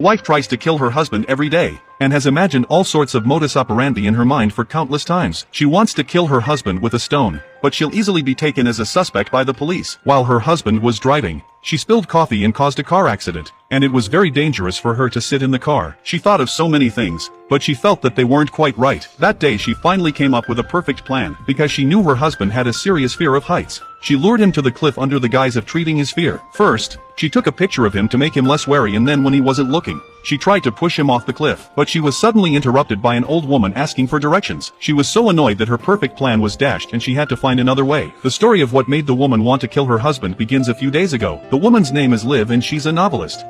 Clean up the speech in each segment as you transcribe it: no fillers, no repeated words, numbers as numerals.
Wife tries to kill her husband every day, and has imagined all sorts of modus operandi in her mind for countless times. She wants to kill her husband with a stone, but she'll easily be taken as a suspect by the police. While her husband was driving, she spilled coffee and caused a car accident, and it was very dangerous for her to sit in the car. She thought of so many things, but she felt that they weren't quite right. That day she finally came up with a perfect plan, because she knew her husband had a serious fear of heights. She lured him to the cliff under the guise of treating his fear. First, she took a picture of him to make him less wary, and then when he wasn't looking, she tried to push him off the cliff. But she was suddenly interrupted by an old woman asking for directions. She was so annoyed that her perfect plan was dashed and she had to find another way. The story of what made the woman want to kill her husband begins a few days ago. The woman's name is Liv and she's a novelist.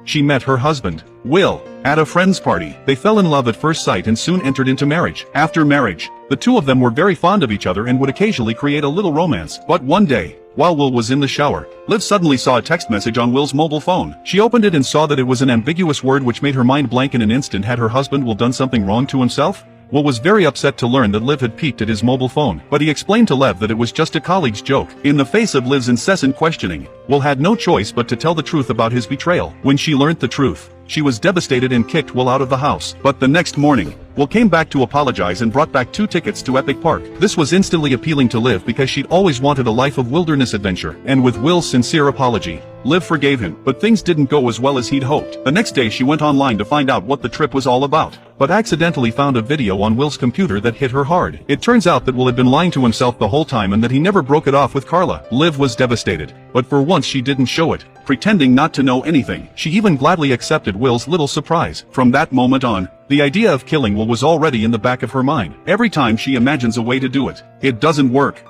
She met her husband, Will, at a friend's party. They fell in love at first sight and soon entered into marriage. After marriage, the two of them were very fond of each other and would occasionally create a little romance. But one day, while Will was in the shower, Liv suddenly saw a text message on Will's mobile phone. She opened it and saw that it was an ambiguous word which made her mind blank in an instant. Had her husband Will done something wrong to himself? Will was very upset to learn that Liv had peeked at his mobile phone, but he explained to Liv that it was just a colleague's joke. In the face of Liv's incessant questioning, Will had no choice but to tell the truth about his betrayal. When she learnt the truth, she was devastated and kicked Will out of the house. But the next morning, Will came back to apologize and brought back 2 tickets to Epic Park. This was instantly appealing to Liv because she'd always wanted a life of wilderness adventure. And with Will's sincere apology, Liv forgave him, but things didn't go as well as he'd hoped. The next day she went online to find out what the trip was all about, but accidentally found a video on Will's computer that hit her hard. It turns out that Will had been lying to himself the whole time and that he never broke it off with Carla. Liv was devastated, but for once she didn't show it, pretending not to know anything. She even gladly accepted Will's little surprise. From that moment on, the idea of killing Will was already in the back of her mind. Every time she imagines a way to do it, it doesn't work.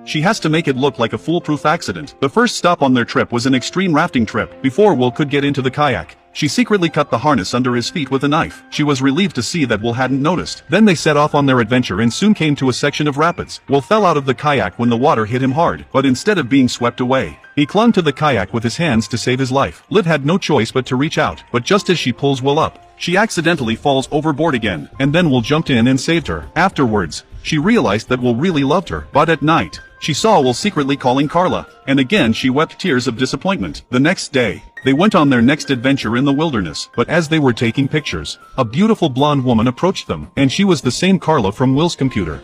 She has to make it look like a foolproof accident. The first stop on their trip was an extreme rafting trip. Before Will could get into the kayak, she secretly cut the harness under his feet with a knife. She was relieved to see that Will hadn't noticed. Then they set off on their adventure and soon came to a section of rapids. Will fell out of the kayak when the water hit him hard, but instead of being swept away, he clung to the kayak with his hands to save his life. Liv had no choice but to reach out, but just as she pulls Will up, she accidentally falls overboard again, and then Will jumped in and saved her. Afterwards, she realized that Will really loved her. But at night, she saw Will secretly calling Carla, and again she wept tears of disappointment. The next day, they went on their next adventure in the wilderness, but as they were taking pictures, a beautiful blonde woman approached them, and she was the same Carla from Will's computer.